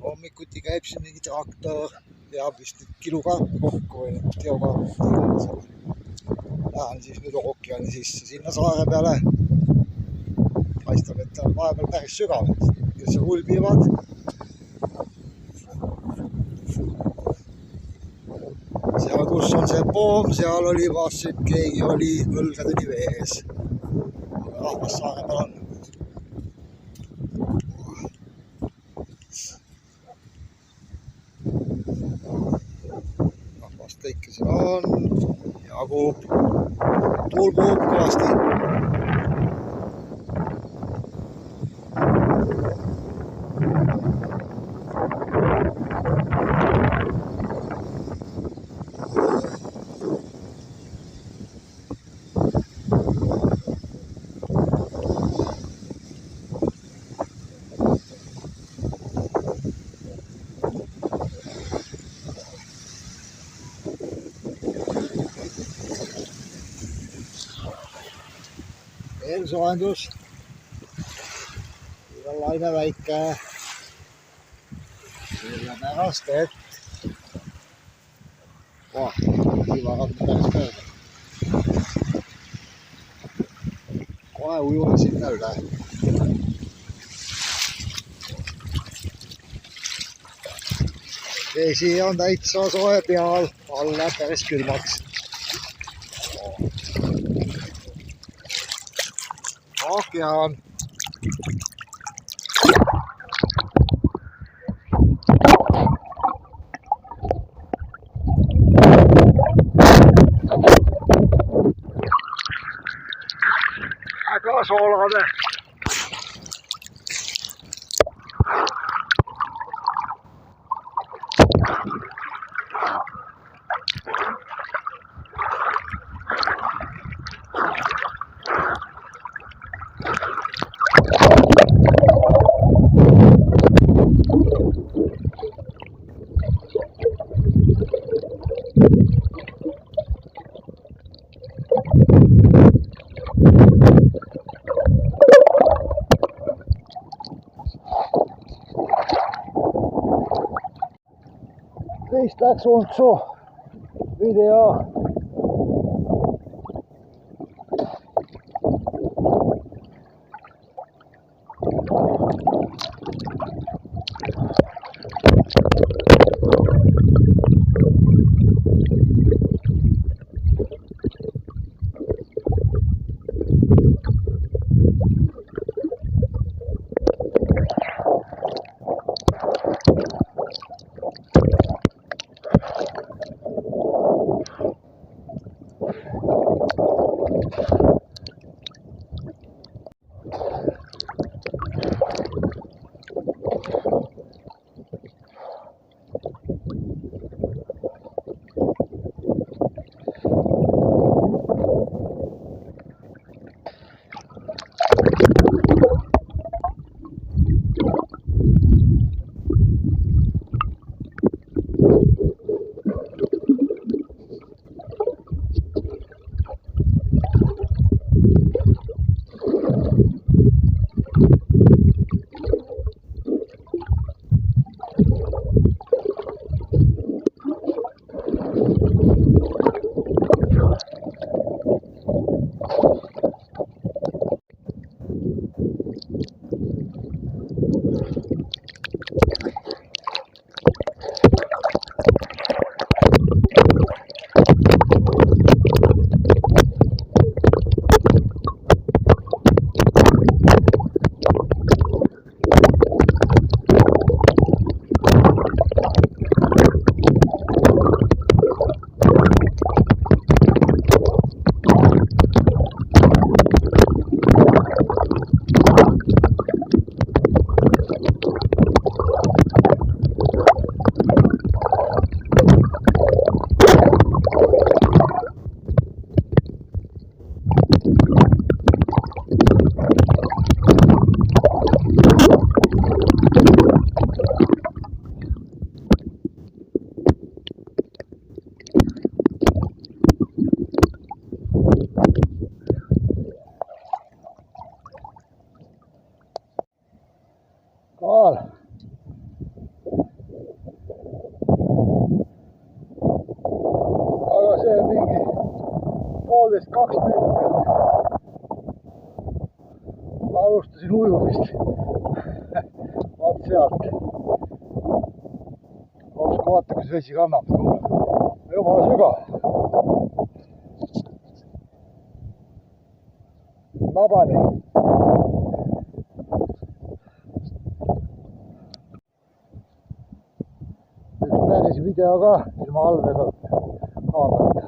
hommikuti käib siin mingi traktor, veab vist nüüd kiluga kokku või teoga. Lähen siis nüüd ookeani sisse sinna saare peale. Paistab, et on vahepeal päris sügav, kes ulbivad. Seal, kus on see poom, seal oli vast, et keegi oli õlgadeni vees. Rahvas saare peal on. Rahvast ikka siin on. Jagub. Tuul puhub kõvasti. Veel soojendus. Siin on laine väike. Sellepärast, et kivarad päris mööda. Kohe ujume sinna üle. Vesi on täitsa soe peal, all läheb päris külmaks. Ookean. Väga soolane. Vist läks untsu video. seal. Aga see on mingi 1,5–2 meetrit. Alustasin ujumist. Vaat sealt. Oleks vaata, kus vesi kannab. Jumala sügav. Labani. Üks päris video ka ilma allvega kaamerata.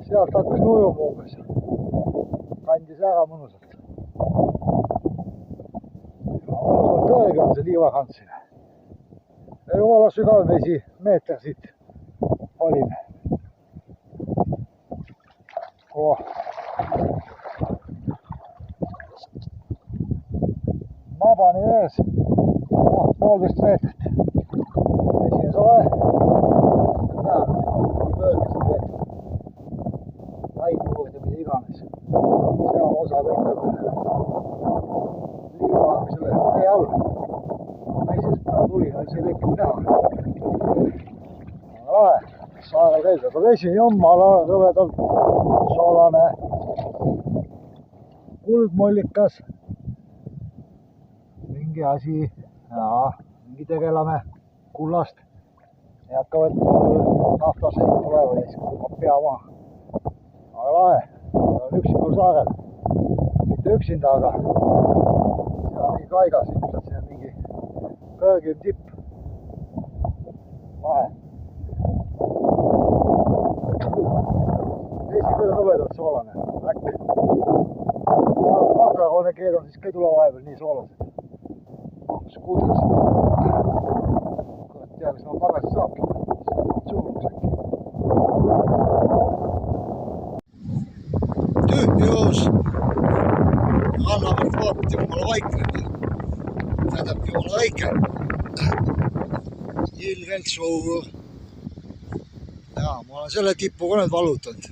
Sealt hakkas ujuma umbes. Kandis ära mõnusalt. Mõnusalt tõega on see liiva kandsin. Jumala sügav vesi, meeter siit olin. Labani ees, 1,5 meetrit. Vesi on soe. Näed, kui pöörgis tehtud. Laid juurde, mida iganes. Seal osa kõik on liiva selle tee all. Naisest päeva tuli, oli see kõik näha. Lahe, saarel käis, aga vesi on jumala rõvedalt soolane. Kuldmollikas. Mingi asi, mingi tegelame kullast. Ja hakkavad naftaseid tuleva ja siis kulmab pea maha. Aga lahe, on üksikul saarel. Mitte üksinda, aga see on mingi kaigas, ilmselt see on mingi kõrgim tipp. Lahe. Vesi küll rõvedalt soolane, äkki. Makarone keed on siis ka ei tule vahepeal nii soolased. Skuudris. Kurat tea, mis ma tagasi saabki. Suuruks äkki. Tühjus. Annavalt vaatad jumala vaikne. Tähendab jumala väike. Ilgelt suur. Jaa, ma olen selle tippu ka nüüd valutanud.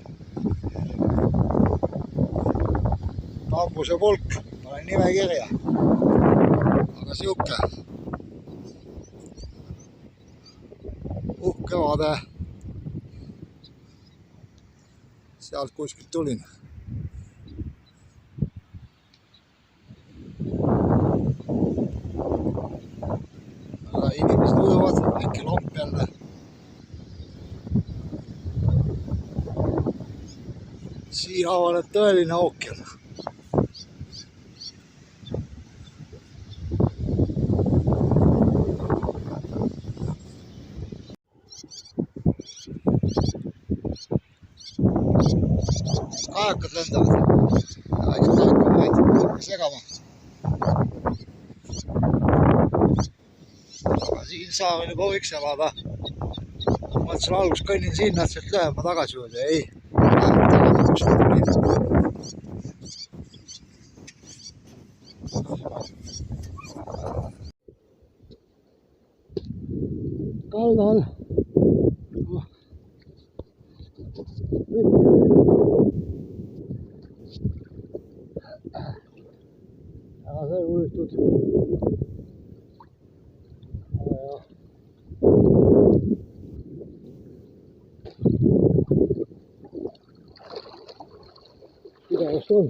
Tambuse pulk, panen nimekirja. Aga siuke uhke vaade. Sealt kuskilt tulin. Aga inimesed ujuvad, väike lomp jälle. Siin avaneb tõeline ookean. Kajakad lendavad. Väikest kajakamaid segama. Aga siin saamine juba võiks elada. Mõtlesin algus kõnnin sinna, et sealt lühema tagasi juurde. Ei. Kaldal. Aga see ujutud. Pidevust on.